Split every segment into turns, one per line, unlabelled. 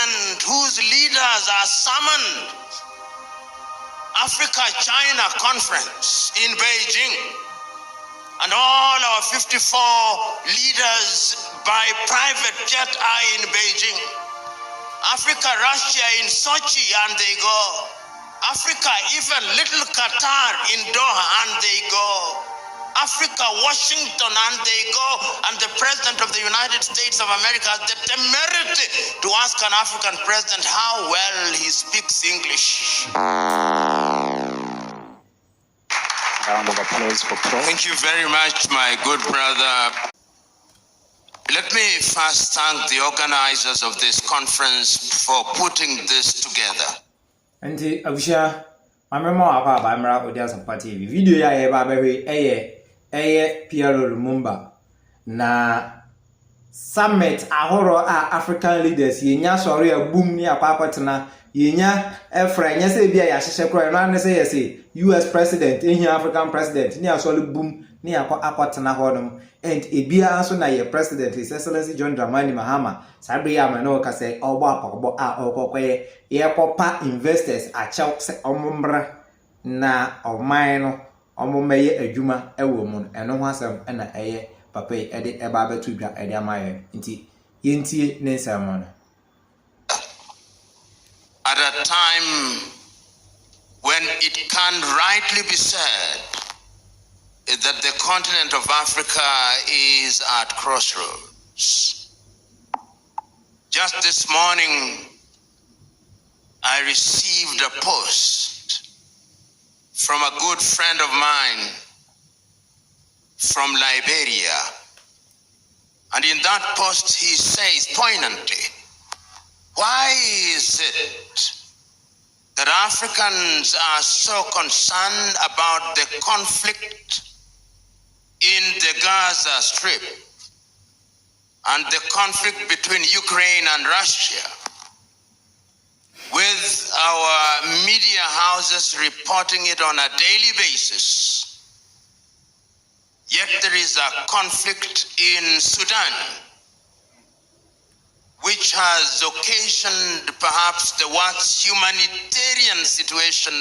continent whose leaders are summoned. Africa-China conference in Beijing. And all our 54 leaders by private jet are in Beijing. Africa-Russia in Sochi, and they go. Africa, even little Qatar in Doha, and they go. Africa, Washington, and they go. And the President of the United States of America has the temerity to ask an African president how well he speaks English.
Round of applause for Pro.
Thank you very much, my good brother. Let me first thank the organizers of this conference for putting this together.
And Abusha, I remember about Bamara Odias Party video ya PLO Lumumba na summit ahoro a African leaders yenya sori a boom ni apapatena yenya efra nya se bia ya hyehyɛ kro na ne se yesi US president ehia African president ni asori boom ni akwatena hodom and ebia so na ye president His Excellency John Dramani Mahama sabe ya ma no ka se ogbo apakbo a okokoye ye kopa investors achew se omombra na oman no omomeye adwuma ewo mu eno ho asem na eye papa ede eba betu dwa ede amaye nti yentie ne nsamo no.
At a time when it can rightly be said that the continent of Africa is at crossroads. Just this morning, I received a post from a good friend of mine from Liberia. And in that post, he says poignantly, why is it that Africans are so concerned about the conflict in the Gaza Strip and the conflict between Ukraine and Russia, with our media houses reporting it on a daily basis? Yet there is a conflict in Sudan, which has occasioned perhaps the worst humanitarian situation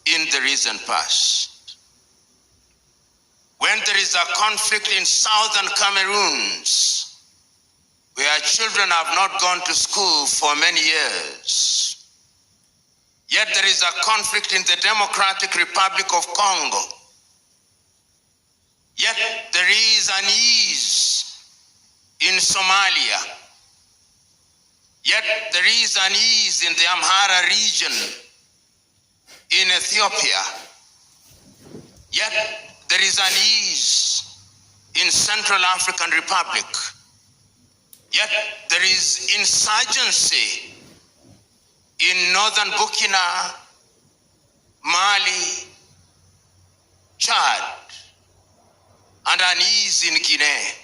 in the recent past. When there is a conflict in southern Cameroons, where children have not gone to school for many years, yet there is a conflict in the Democratic Republic of Congo, yet there is an ease in Somalia, yet there is an ease in the Amhara region in Ethiopia, yet there is an ease in Central African Republic, yet there is insurgency in northern Burkina, Mali, Chad, and an ease in Guinea.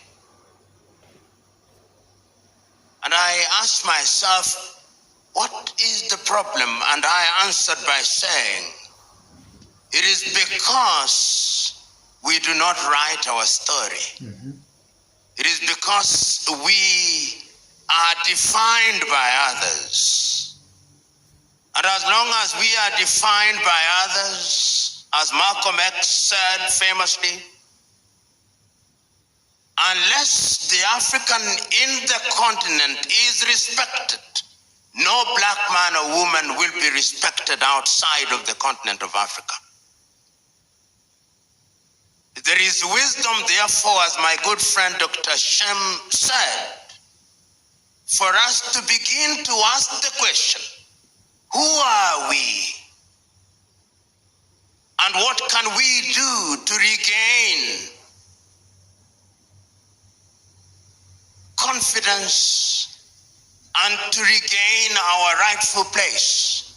And I asked myself, what is the problem? And I answered by saying, it is because we do not write our story. It is because we are defined by others. And as long as we are defined by others, as Malcolm X said famously, unless the African in the continent is respected, no black man or woman will be respected outside of the continent of Africa. There is wisdom, therefore, as my good friend Dr. Shem said, for us to begin to ask the question, who are we? And what can we do to regain confidence and to regain our rightful place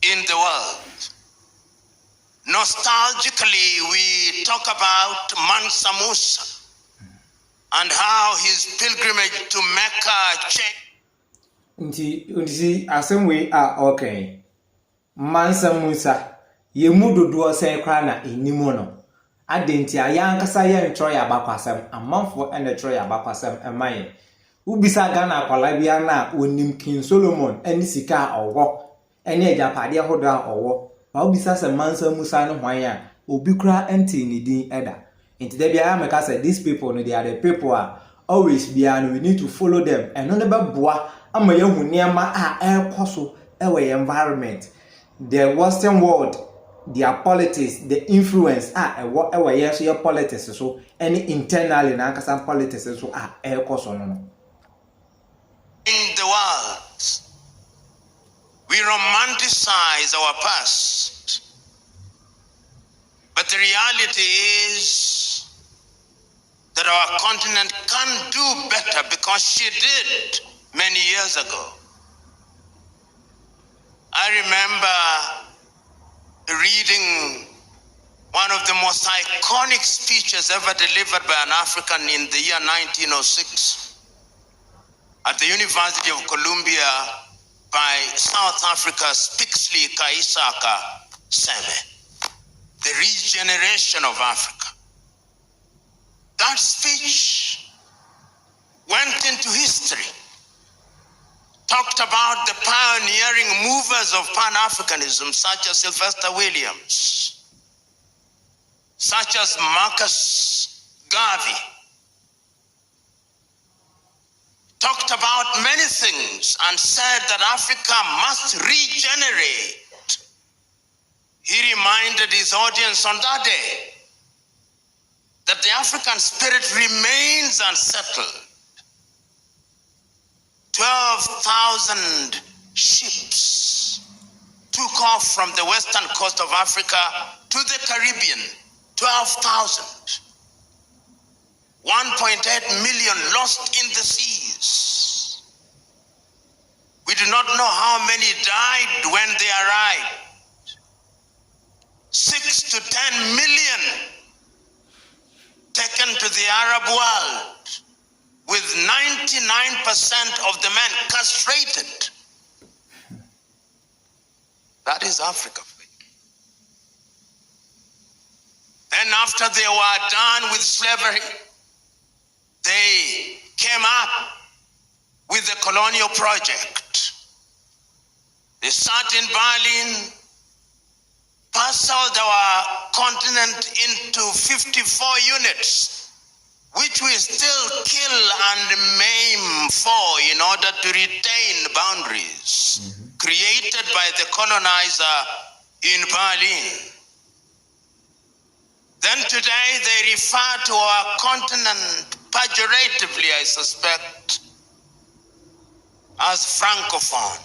in the world? Nostalgically, we talk about Mansa Musa and how his pilgrimage to Mecca changed.
Nti asem okay. Mansa Musa ye mudodo sen kra na enimo no. Adenti ayankasa ye ntro ya bakwasem amanfo ene tro ya bakwasem emaye. ubisa Ghana akwala bia na onim King Solomon eni sika owo eni ejapade hodo a owo ba ubisa se mansa musa no hwan a obi kura enti ni din eda enti da bia make say these people no they are the people are always bia no we need to follow them and no be boa ama yahu niema a ekoso ewe environment the western world their politics the influence ewe yes your politics so any internally na akasa politics so ekoso no
in the world, we romanticize our past, but the reality is that our continent can do better because she did many years ago. I remember reading one of the most iconic speeches ever delivered by an African in the year 1906. At the University of Columbia by South Africa's Pixley Kaisaka Seme, the regeneration of Africa. That speech went into history, talked about the pioneering movers of Pan-Africanism such as Sylvester Williams, such as Marcus Garvey, talked about many things and said that Africa must regenerate. He reminded his audience on that day that the African spirit remains unsettled. 12,000 ships took off from the western coast of Africa to the Caribbean. 12,000. 1.8 million lost in the seas. We do not know how many died when they arrived. 6 to 10 million taken to the Arab world, with 99% of the men castrated. That is Africa. Then after they were done with slavery, they came up with the colonial project. They sat in Berlin, parceled our continent into 54 units, which we still kill and maim for in order to retain boundaries created by the colonizer in Berlin. Then today they refer to our continent pejoratively, I suspect, as Francophone,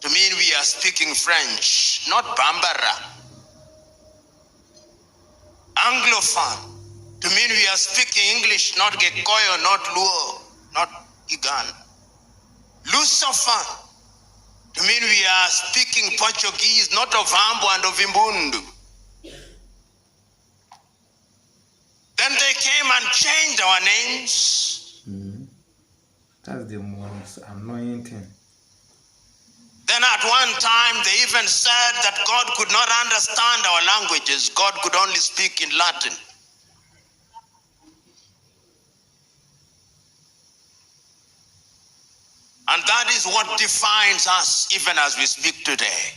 to mean we are speaking French, not Bambara. Anglophone, to mean we are speaking English, not Gikoyo, not Luo, not Igan. Lusophone, to mean we are speaking Portuguese, not Ovambo and Ovimbundu. Then they came and changed our names.
That's the most annoying thing.
Then at one time they even said that God could not understand our languages. God could only speak in Latin. And that is what defines us even as we speak today.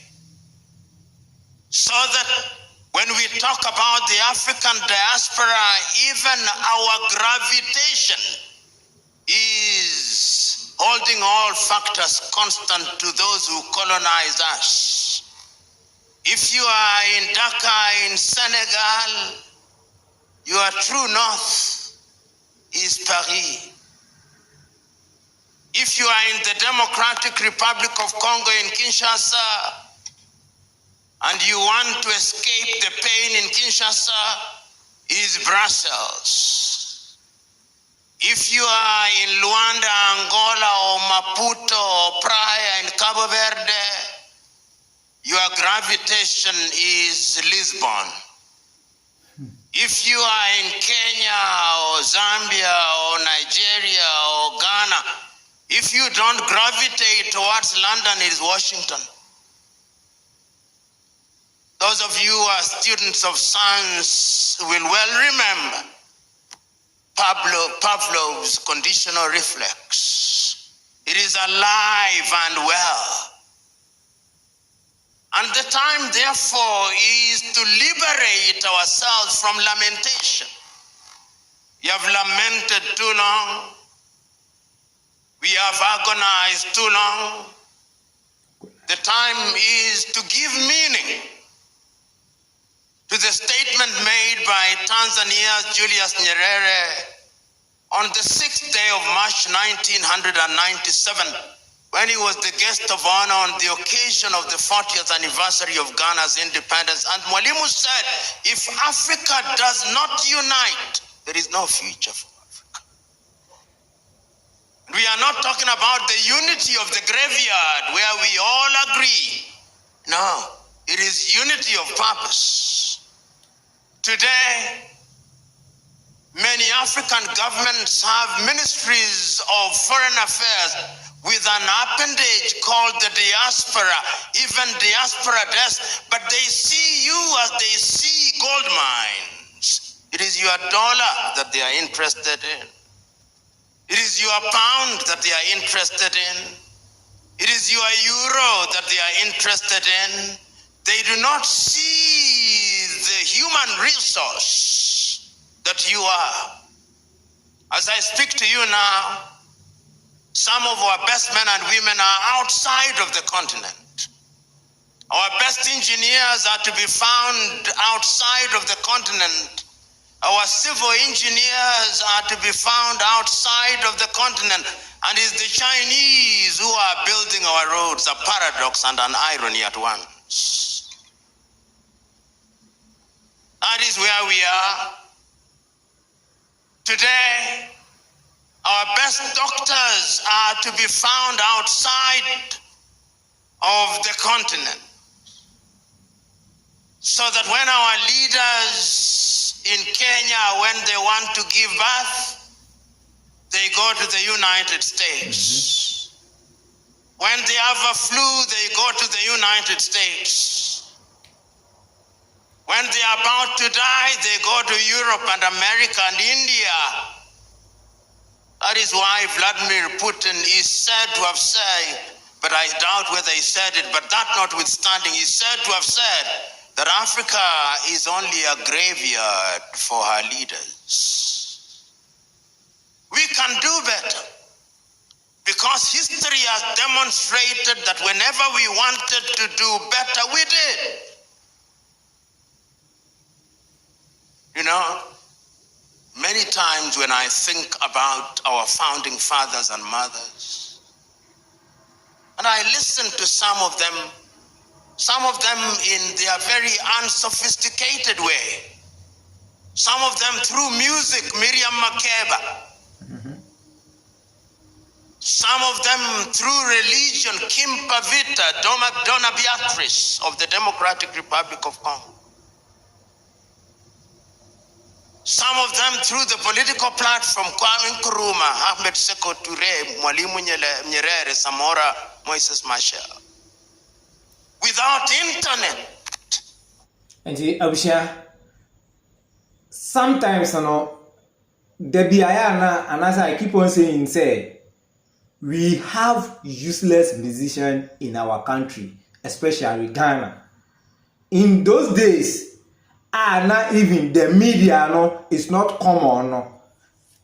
So that when we talk about the African diaspora, even our gravitation is holding all factors constant to those who colonize us. If you are in Dakar, in Senegal, your true north is Paris. If you are in the Democratic Republic of Congo in Kinshasa, and you want to escape the pain in Kinshasa, is Brussels. If you are in Luanda, Angola, or Maputo, or Praia in Cabo Verde, your gravitation is Lisbon. If you are in Kenya, or Zambia, or Nigeria, or Ghana, if you don't gravitate towards London, it is Washington. Those of you who are students of science will well remember Pavlov's conditional reflex. It is alive and well. And the time, therefore, is to liberate ourselves from lamentation. We have lamented too long. We have agonized too long. The time is to give meaning to the statement made by Tanzania's Julius Nyerere on the 6th day of March 1997, when he was the guest of honor on the occasion of the 40th anniversary of Ghana's independence. And Mwalimu said, if Africa does not unite, there is no future for Africa. We are not talking about the unity of the graveyard where we all agree. No, it is unity of purpose. Today, many African governments have ministries of foreign affairs with an appendage called the diaspora, even diaspora desk, but they see you as they see gold mines. It is your dollar that they are interested in. It is your pound that they are interested in. It is your euro that they are interested in. They do not see the human resource that you are. As I speak to you now, some of our best men and women are outside of the continent. Our best engineers are to be found outside of the continent. Our civil engineers are to be found outside of the continent. And it's the Chinese who are building our roads, a paradox and an irony at once. That is where we are. Today, our best doctors are to be found outside of the continent. So that when our leaders in Kenya, when they want to give birth, they go to the United States. When they have a flu, they go to the United States. When they are about to die, they go to Europe and America and India. That is why Vladimir Putin is said to have said, but I doubt whether he said it, but that notwithstanding, he said to have said that Africa is only a graveyard for her leaders. We can do better because history has demonstrated that whenever we wanted to do better, we did. You know, many times when I think about our founding fathers and mothers, and I listen to some of them in their very unsophisticated way, some of them through music, Miriam Makeba, some of them through religion, Kim Pavita, Donna Beatrice of the Democratic Republic of Congo. Some of them through the political platform, Kwame Nkrumah, Ahmed Sekou Toure, Mwalimu Nyerere, Samora, Moises Machel. Without internet.
And Abisha, sometimes, the BIA, and as I keep on saying, say, we have useless musicians in our country, especially Ghana. In those days, not even the media is not common.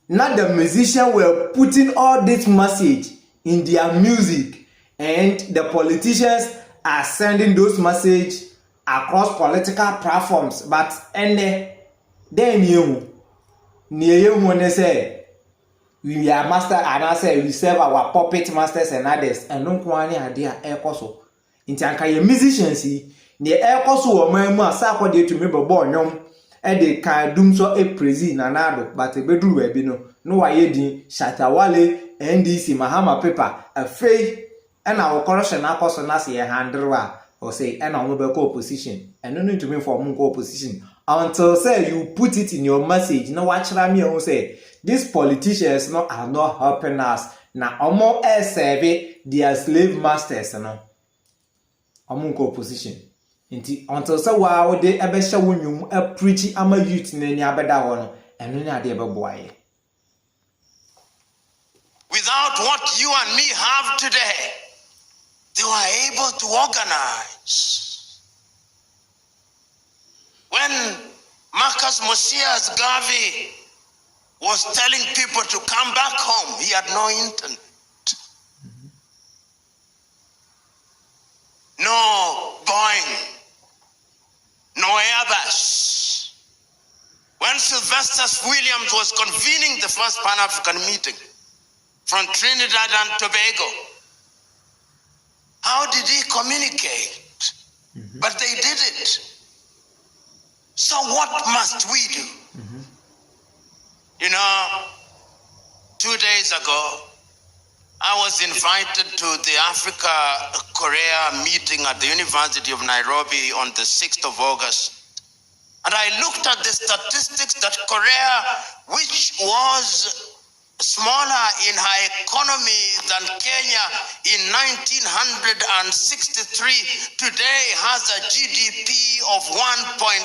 Not the musicians were putting all this message in their music, and the politicians are sending those messages across political platforms. But then you say we are master, and I say we serve our puppet masters and others, and don't want any idea air in Tanka musicians. The air coso or my master to me born yum, and they can doom so a prezi nanado, but a bedroom webino, no ayedi, Shatawale, NDC, Mahama paper, a fake, and our corruption apostle nasi a handra, or say, and our mobile position, and no need to me for Mungo position. Until say you put it in your message, no watch me who say, these politicians are not helping us. Now, almost as survey their slave masters, Mungo position. Until so while they ever show you a preachy ama youth in any abeda one, and any idea boy.
without what you and me have today, they were able to organize. When Marcus Mosias Garvey was telling people to come back home, he had no internet, no Boeing, no Airbus. When Sylvester Williams was convening the first Pan-African meeting from Trinidad and Tobago, how did he communicate? But they did it. So what must we do? You know, 2 days ago, I was invited to the Africa-Korea meeting at the University of Nairobi on the 6th of August. And I looked at the statistics that Korea, which was smaller in her economy than Kenya in 1963, today has a GDP of 1.7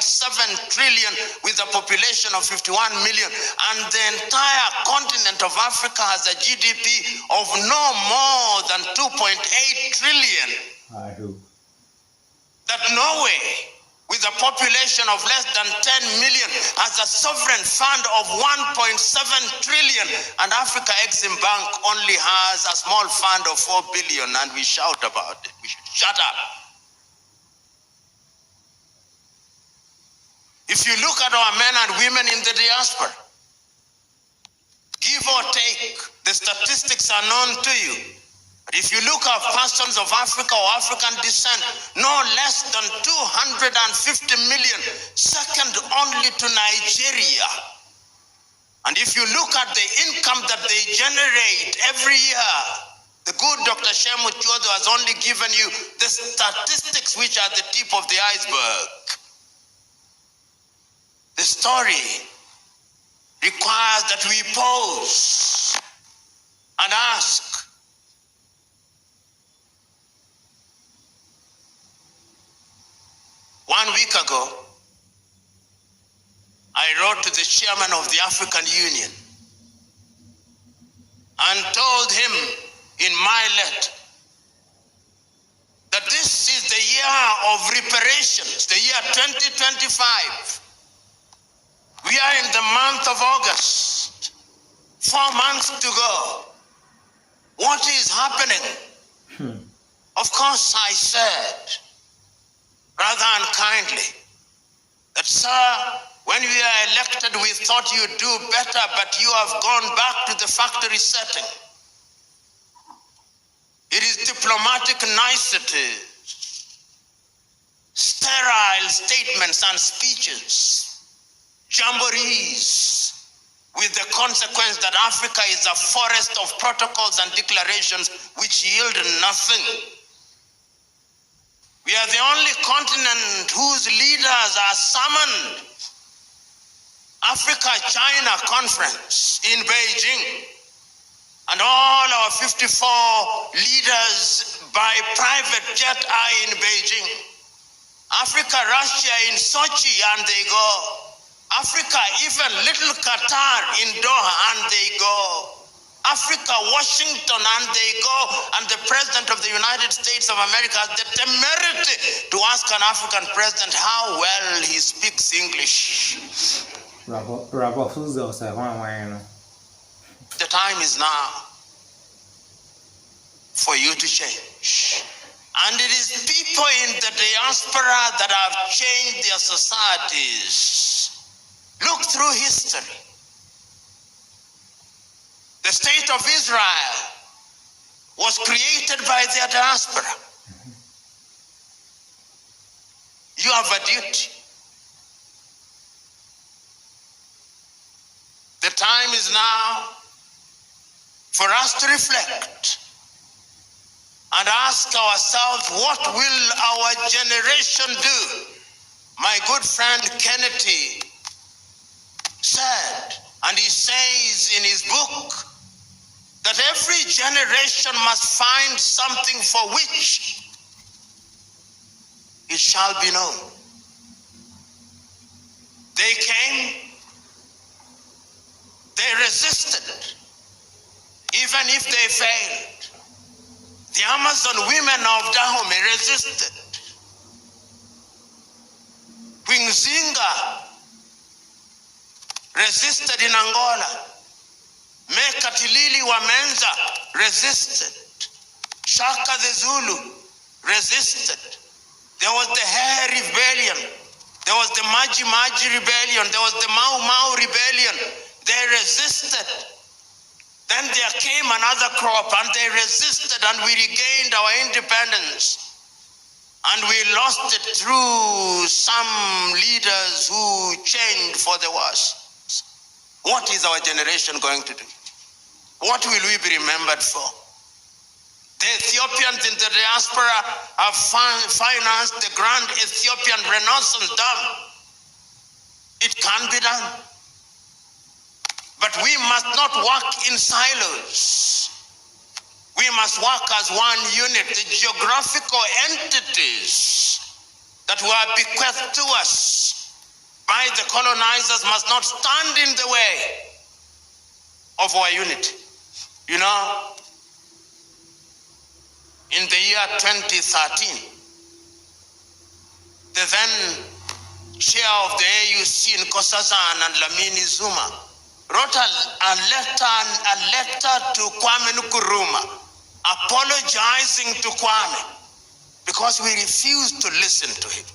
trillion with a population of 51 million. And the entire continent of Africa has a GDP of no more than 2.8 trillion.
I hope
That Norway, with a population of less than 10 million, has a sovereign fund of 1.7 trillion, and Africa Exim Bank only has a small fund of 4 billion, and we shout about it. We should shut up. If you look at our men and women in the diaspora, give or take, the statistics are known to you. But if you look at persons of Africa or African descent, no less than 250 million, second only to Nigeria. And if you look at the income that they generate every year, the good Dr. Shemu Chodo has only given you the statistics which are the tip of the iceberg. The story requires that we pause and ask, one week ago, I wrote to the chairman of the African Union and told him in my letter that this is the year of reparations, the year 2025. We are in the month of August, 4 months to go. What is happening? Of course, I said, rather unkindly, that, sir, when we are elected, we thought you'd do better, but you have gone back to the factory setting. It is diplomatic niceties, sterile statements and speeches, jamborees, with the consequence that Africa is a forest of protocols and declarations which yield nothing. We are the only continent whose leaders are summoned. Africa-China conference in Beijing. And all our 54 leaders by private jet are in Beijing. Africa-Russia in Sochi, and they go. Africa, even little Qatar in Doha, and they go. Africa, Washington, and they go, and the President of the United States of America has the temerity to ask an African president how well he speaks English.
Ramaphosa say,
The time is now for you to change. And it is people in the diaspora that have changed their societies. Look through history. The state of Israel was created by their diaspora. You have a duty. The time is now for us to reflect and ask ourselves, what will our generation do? My good friend Kennedy said, and he says in his book, that every generation must find something for which it shall be known. They came, they resisted Even if they failed, the Amazon women of Dahomey resisted. Queen Zinga resisted in Angola. Mekatilili Wamenza resisted. Shaka the Zulu resisted. There was the Hair Rebellion. There was the Maji Maji Rebellion. There was the Mau Mau Rebellion. They resisted. Then there came another crop and they resisted, and we regained our independence. And we lost it through some leaders who changed for the worse. What is our generation going to do? What will we be remembered for? The Ethiopians in the diaspora have financed the Grand Ethiopian Renaissance Dam. It can be done. But we must not work in silos. We must work as one unit. The geographical entities that were bequeathed to us by the colonizers must not stand in the way of our unity. You know, in the year 2013, the then chair of the AUC in Nkosazana and Lamini Zuma wrote a letter to Kwame Nkrumah apologizing to Kwame because we refused to listen to him.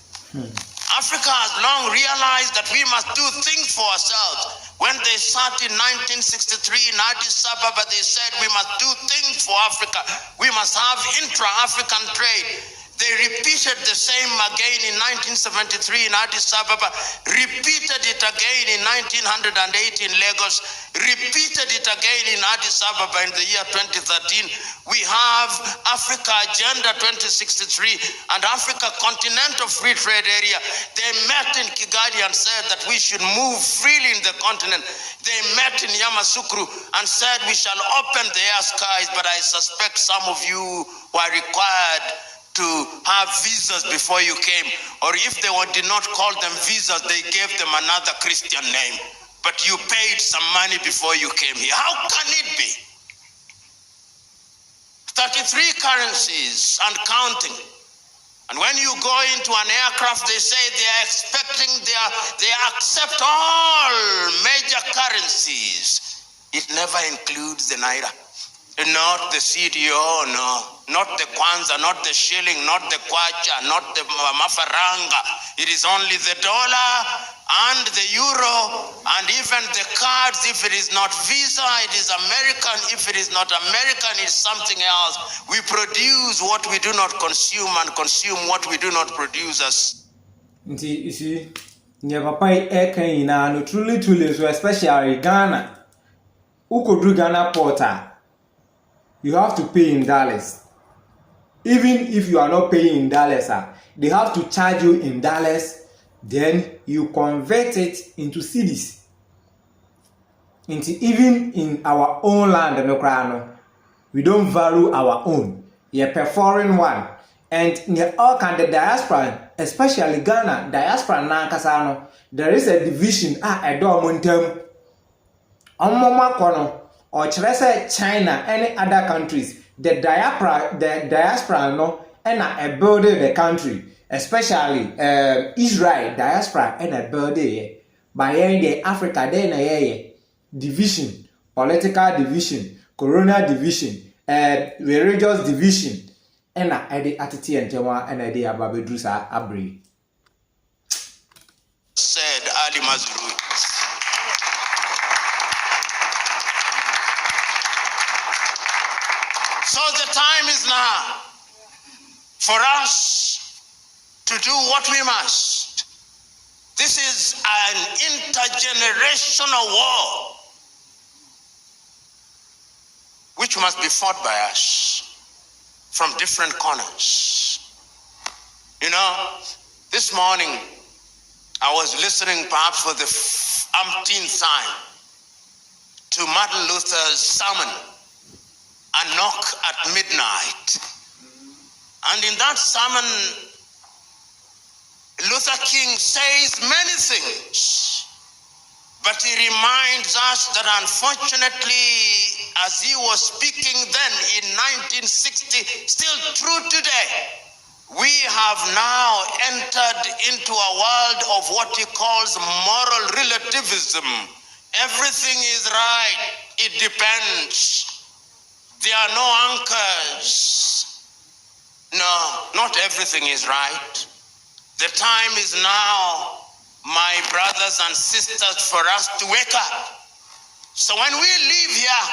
Africa has long realized that we must do things for ourselves. When they sat in 1963 in Addis Ababa, they said we must do things for Africa. We must have intra-African trade. They repeated the same again in 1973 in Addis Ababa, repeated it again in 1908 in Lagos, repeated it again in Addis Ababa in the year 2013. We have Africa Agenda 2063 and Africa Continental Free Trade Area. They met in Kigali and said that we should move freely in the continent. They met in Yamoussoukro and said we shall open the air skies, but I suspect some of you were required to have visas before you came, or if they did not call them visas, they gave them another Christian name. But you paid some money before you came here. How can it be? 33 currencies and counting. And when you go into an aircraft, they say they are expecting, they accept all major currencies. It never includes the Naira. Not the CDO, no. Not the Kwanza, not the shilling, not the Kwacha, not the Mafaranga. It is only the dollar and the euro, and even the cards. If it is not Visa, it is American. If it is not American, it's something else. We produce what we do not consume and consume what we do not produce as.
You see, no truly, so especially Ghana. Who could do Ghana Porter? You have to pay in dollars. Even if you are not paying in dollars, they have to charge you in dollars. Then you convert it into cedis. Even in our own land, we don't value our own. You're a foreign one. And in all kind of diaspora, especially Ghana, diaspora Nankasano, there is a division at Dormontum. Or China, any other countries, the diaspora no, and a building the country, especially Israel diaspora and a building by the Africa then a division, political division, colonial division, religious division, and a the attitude and Jama and a day about Bedrusa Abri.
Said Ali Mazrui. So the time is now for us to do what we must. This is an intergenerational war which must be fought by us from different corners. You know, this morning I was listening perhaps for the umpteenth time to Martin Luther's sermon, A Knock at Midnight. And in that sermon, Luther King says many things, but he reminds us that unfortunately as he was speaking then in 1960, still true today. We have now entered into a world of what he calls moral relativism. Everything is right. It depends. There are no anchors. No, not everything is right. The time is now, my brothers and sisters, for us to wake up. So when we leave here,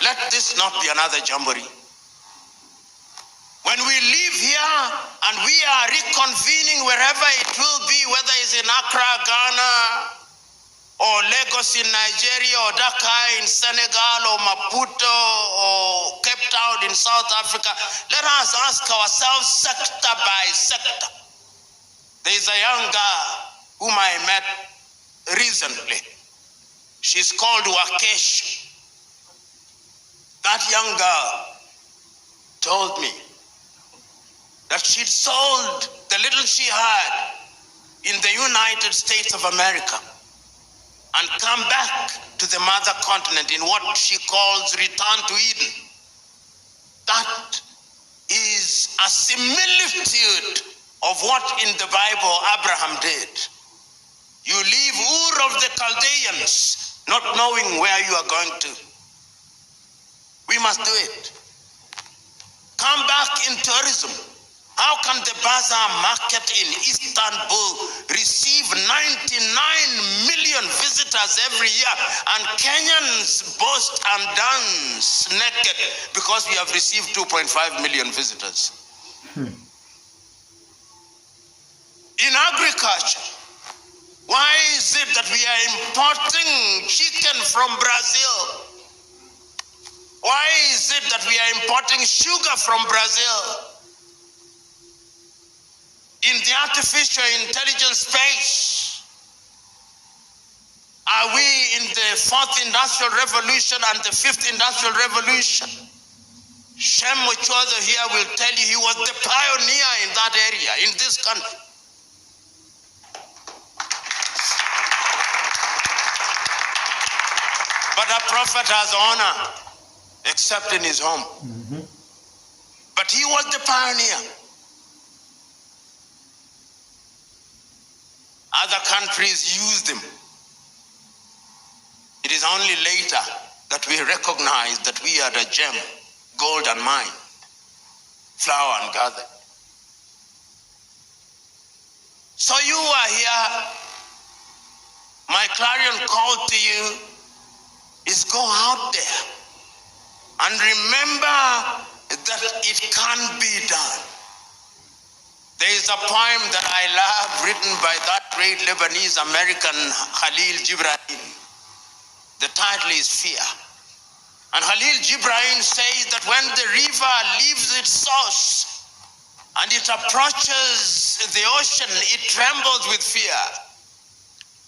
let this not be another jamboree. When we leave here and we are reconvening wherever it will be, whether it's in Accra, Ghana, or Lagos in Nigeria, or Dakar in Senegal, or Maputo, or Cape Town in South Africa, let us ask ourselves sector by sector. There is a young girl whom I met recently. She's called Wakesh. That young girl told me that she'd sold the little she had in the United States of America and come back to the mother continent in what she calls return to Eden. That is a similitude of what in the Bible Abraham did. You leave Ur of the Chaldeans, not knowing where you are going to. We must do it. Come back in tourism. How can the bazaar market in Istanbul receive 99 million visitors every year, and Kenyans boast and dance naked because we have received 2.5 million visitors? In agriculture, why is it that we are importing chicken from Brazil? Why is it that we are importing sugar from Brazil? In the artificial intelligence space, are we in the 4th industrial revolution and the 5th industrial revolution? Shem Muchwazo here will tell you he was the pioneer in that area, in this country. But a prophet has honor, except in his home. But he was the pioneer. Other countries use them. It is only later that we recognize that we are the gem, gold and mine, flower and gather. So you are here. My clarion call to you is go out there and remember that it can be done. There is a poem that I love written by that great Lebanese American Khalil Gibran. The title is Fear. And Khalil Gibran says that when the river leaves its source and it approaches the ocean, it trembles with fear.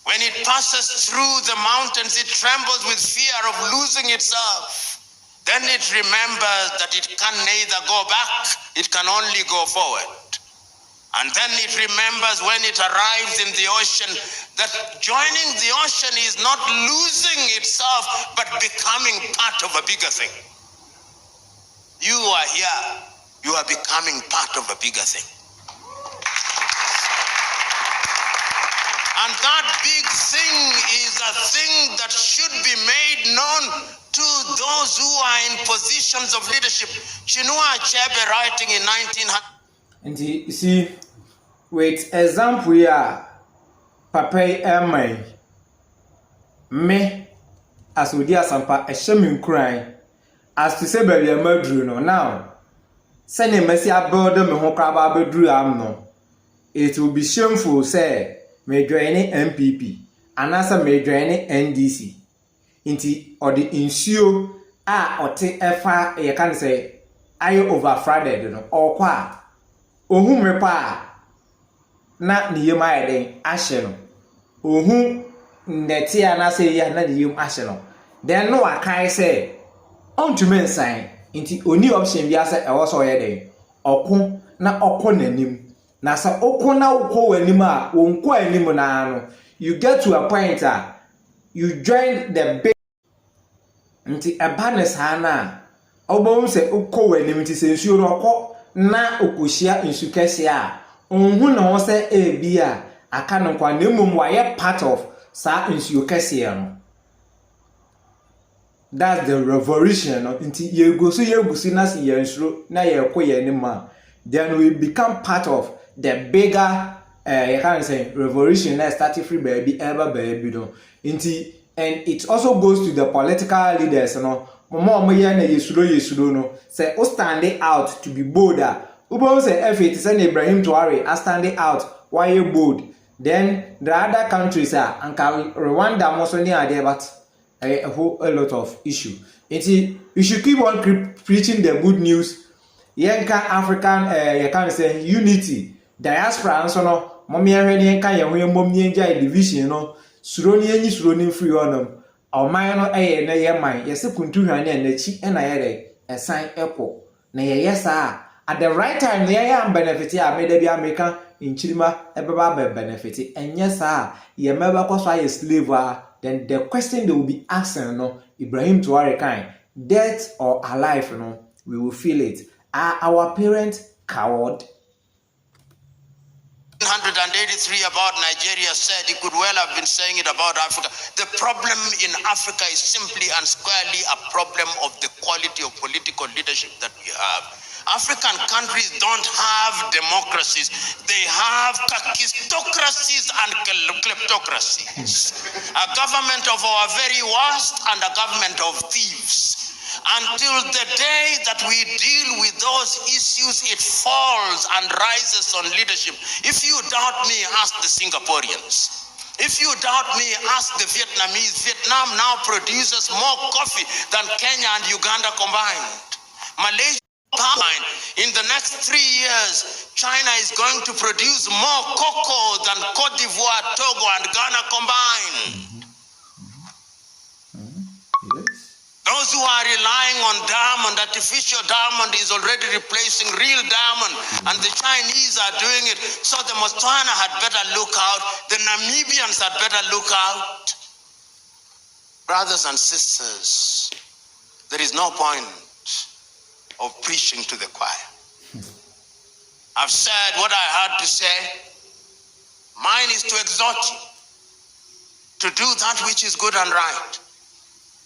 When it passes through the mountains, it trembles with fear of losing itself. Then it remembers that it can neither go back, it can only go forward. And then it remembers when it arrives in the ocean that joining the ocean is not losing itself, but becoming part of a bigger thing. You are here, you are becoming part of a bigger thing. And that big thing is a thing that should be made known to those who are in positions of leadership. Chinua Achebe, writing in 1900.
And you see, with example here, Papa me as we dear Sampa a shaman crying as to say baby a murder no now. Send a messy about them who crab drew no. It will be shameful, say, may join MPP and answer may join NDC. Inti or the ensure or take FR, you can say, I over Friday, or qua. Ohun mepa na niyema eden ahye no ohun ndeti ana say ya na niyem ahye no then no akai say ontumi nsan nti oni option bi ase e wo so ye den okko na okko nanim na sa okko na okko wanim a wonko anim na no you get to a point you join the big nti ebanes ha na obom se ukọ wanim nti se nsuo no kọ na okohia nsu kese a onhu na ho se ebi a aka no kwa na mmom waye part of sa nsuo kese no. That's the revolution nti yegusi na se yansuro na yekọ yanima, then we become part of the bigger you can say revolution that started free baby ever baby do nti. And it also goes to the political leaders, you know. Mama ye na yesuro no. Say o standing out to be bolder. Ubo say F8 say Ibrahim Traoré are standing out. Why you bold? Then the other countries are and Rwanda also near there, but a lot of issue. You should keep on preaching the good news. Yenka African you can say unity. Diaspora and so no. Mommy yenka ye mom yenja division, no. Suroni free onum oman no na ye man yese kuntu hwane na chi na ye de esan epo na ye yesa at the right time na ye am benefit a me da bi America inchirima ebeba be benefit enye sa ye meba kwaso aye slave then the question they will be asking no Ibrahim Traoré kind dead or alive no we will feel it. Are our parents coward?
183 about Nigeria said he could well have been saying it about Africa. The problem in Africa is simply and squarely a problem of the quality of political leadership that we have. African countries don't have democracies. They have kakistocracies and kleptocracies. A government of our very worst and a government of thieves. Until the day that we deal with those issues, it falls and rises on leadership. If you doubt me, ask the Singaporeans. If you doubt me, ask the Vietnamese. Vietnam now produces more coffee than Kenya and Uganda combined. Malaysia combined. In the next 3 years, China is going to produce more cocoa than Cote d'Ivoire, Togo, and Ghana combined. Those who are relying on diamond, artificial diamond is already replacing real diamond, and the Chinese are doing it. So the Botswana had better look out. The Namibians had better look out. Brothers and sisters, there is no point of preaching to the choir. I've said what I had to say. Mine is to exhort you to do that which is good and right.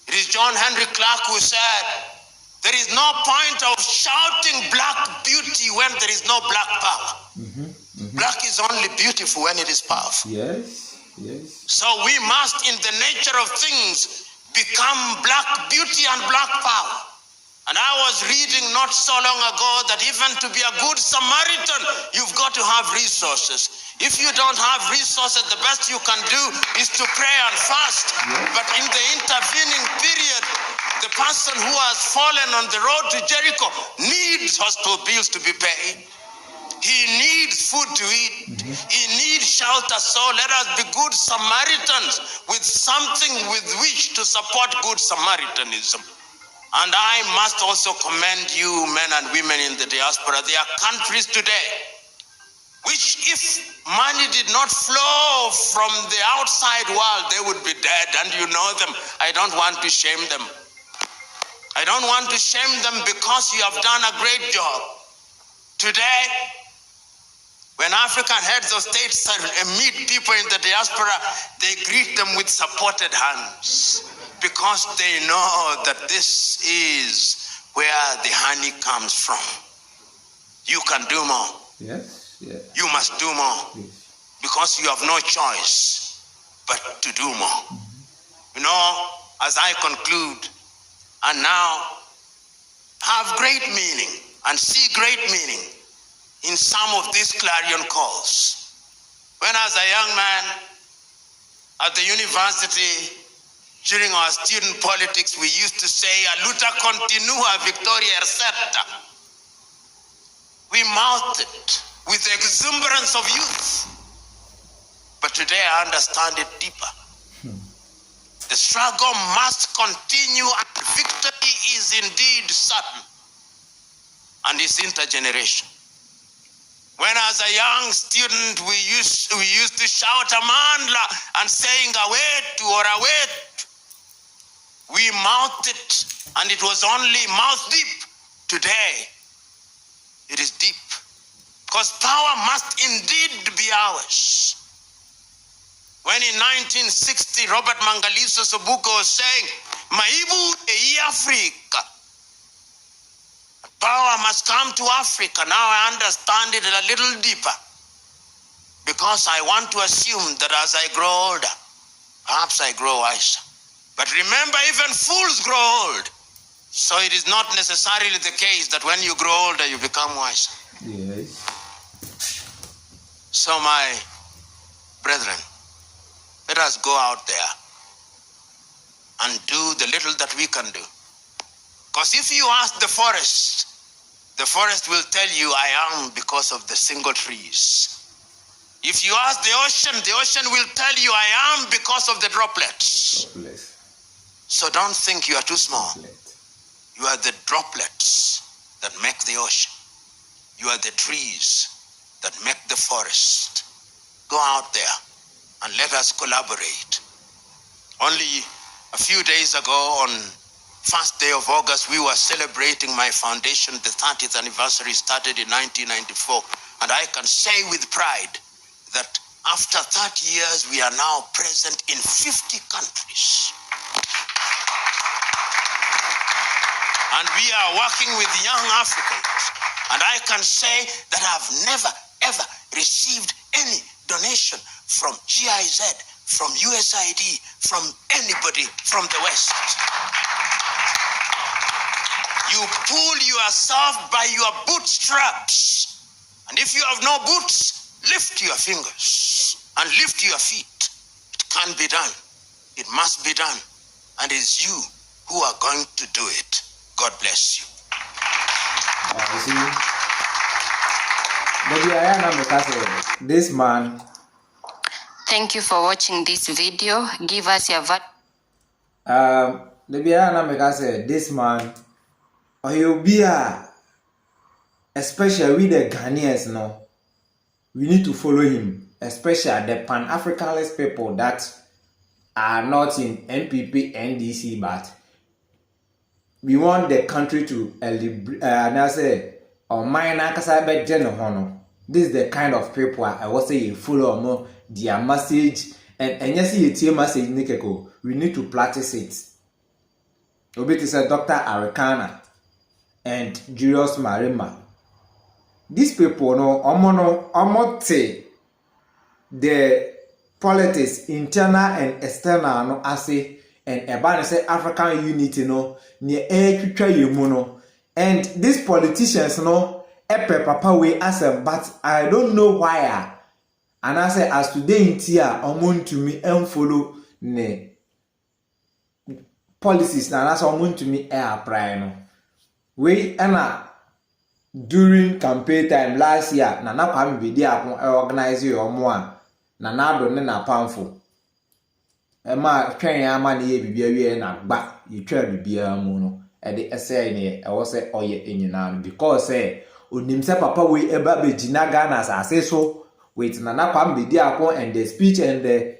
It is John Henry Clark who said, there is no point of shouting black beauty when there is no black power. Black is only beautiful when it is powerful.
Yes.
So we must, in the nature of things, become black beauty and black power. And I was reading not so long ago that even to be a good Samaritan, you've got to have resources. If you don't have resources, the best you can do is to pray and fast. But in the intervening period, the person who has fallen on the road to Jericho needs hospital bills to be paid. He needs food to eat. He needs shelter. So let us be good Samaritans with something with which to support good Samaritanism. And I must also commend you, men and women in the diaspora. There are countries today which, if money did not flow from the outside world, they would be dead, and you know them. I don't want to shame them. I don't want to shame them because you have done a great job. Today, when African heads of states meet people in the diaspora, they greet them with supported hands because they know that this is where the honey comes from. You can do more.
Yes.
You must do more because you have no choice but to do more. You know, as I conclude, and now have great meaning and see great meaning in some of these clarion calls. When I was a young man at the university, during our student politics, we used to say, "A luta continua, victoria recerta." We mouthed it with the exuberance of youth. But today I understand it deeper. The struggle must continue, and victory is indeed certain. And it's intergenerational. When as a young student we used to shout Amandla and saying await or await, we mouthed it and it was only mouth deep. Today it is deep, because power must indeed be ours. When in 1960 Robert Mangaliso Sobuko was saying, Maibu e Africa, power must come to Africa. Now I understand it a little deeper, because I want to assume that as I grow older, perhaps I grow wiser. But remember, even fools grow old. So it is not necessarily the case that when you grow older, you become wiser.
Yes.
So my brethren, let us go out there and do the little that we can do. Because if you ask the forest will tell you, I am because of the single trees. If you ask the ocean will tell you, I am because of the droplets. So don't think you are too small. You are the droplets that make the ocean. You are the trees that make the forest. Go out there and let us collaborate. Only a few days ago, on first day of August, we were celebrating my foundation. The 30th anniversary started in 1994. And I can say with pride that after 30 years, we are now present in 50 countries. And we are working with young Africans. And I can say that I've never, ever received any donation from GIZ, from USAID, from anybody from the West. You pull yourself by your bootstraps. And if you have no boots, lift your fingers and lift your feet. It can be done. It must be done. And it's you who are going to do it. God bless you.
This man.
Thank you for watching this video. Give us your
This man, he'll be especially with the Ghanaians now. We need to follow him, especially the Pan-Africanist people that are not in NPP, NDC, but we want the country to this is the kind of people I was saying follow more their message, and yes, it's message Nikeko. We need to practice it. Obiti said Dr. Arikana and Julius Marima. These people omote the politics internal and external no ase. And about say African unity no near and these politicians no papa way as but I don't know why. And I say as today in tia to me and follow ne policies na as to me apply no. We during campaign time last year na kwam be dia organize your more na do ne na pamfo. Emma twen ama na ye bibia wie na gba ye twa bibia mu no e de ese ne e wo se oye enyina no because onim se papa we eba begina Ghana asase so wait na kwam be di akon and the speech and the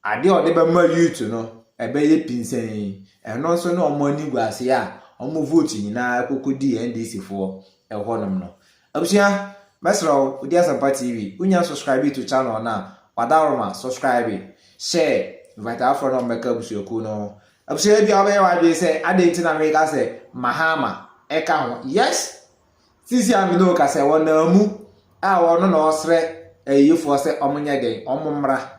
ade o de be ma youth no e be ye pinsen eno so no omo ni guase a omo vote nyina kokodi NDC for e honom no abusia mesro odi Asampa TV unya subscribe to channel na wadaroma subscribe share invite our friend on make up so cool no. I'm sure you are say I didn't America say mahama eka ho. Yes. Sisi am no ka say wona mu a wono no osre yefo say omunya gen omumra.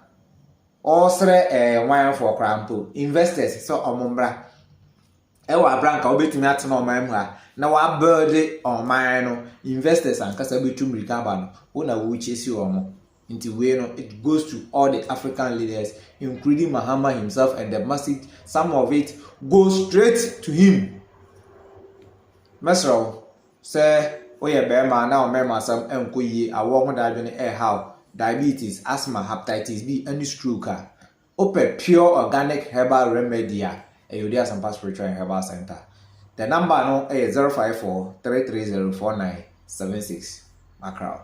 Osre wan for crampo investors so omumra. E wa branka obetumi atena oman mu ha na wa build oman no investors an kasa betum rikaba no wona wo chesi omo. It goes to all the African leaders, including Mahama himself, and the message, some of it goes straight to him. Mesro, say, oye bema now mema some enkoye a woman that how diabetes, asthma, hepatitis B, any stroke. Open pure organic herbal remedy. Udi Asampa Spiritual and Herbal Center. The number no is 054-330-4976. Macro.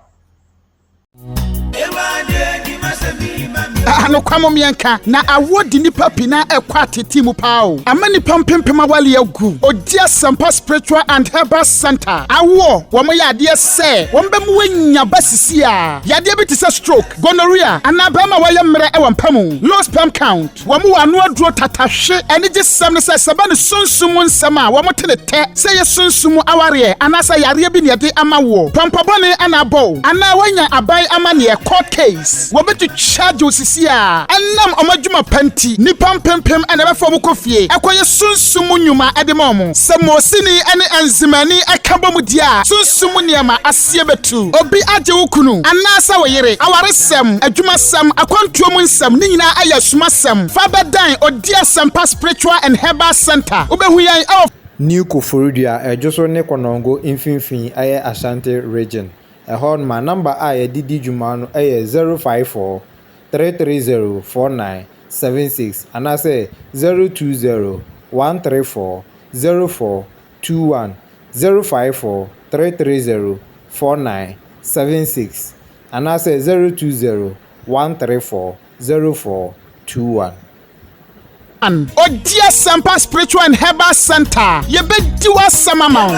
Ano kwamo mienka na awodi nipa pina ekwa tete mu pao amani pampempema wale agu odia sampa spiritual and herbal center awo wo mo yade se wo mbem wanya basisi a yade bi tise stroke gonorrhea anabama waye mre e wampamu low sperm count wo mo wano aduro tatahwe ene gisem ne se seba ne sunsumu nsem a wo mo tene te se ye sunsumu aware anasa yare bi ne yade amawo pampabone anabo ana wanya abai amane e court case wo betu charge osisi Anam omajuma panti ni pampempem ene be fo kofie ekoye sunsumu nyuma edemom se mosini ene enzimani akabom dia sunsumu niama asie betu obi age wukunu anasa woyere awaresem adwumasem akwantuom nsem ni nyina aya sumasem fa bedan odia sampa spiritual and herbal center obehu yan
New Koforidua ejoso ne konongo infinfin aye Ashanti region ehon ma number aye didi juma no aye 054 3304976 and I say 020 134 0421 054 330 4976 and I say 020 134 0421
Odia Sampa Spiritual and Herbal Center. Ye be diwa samamao.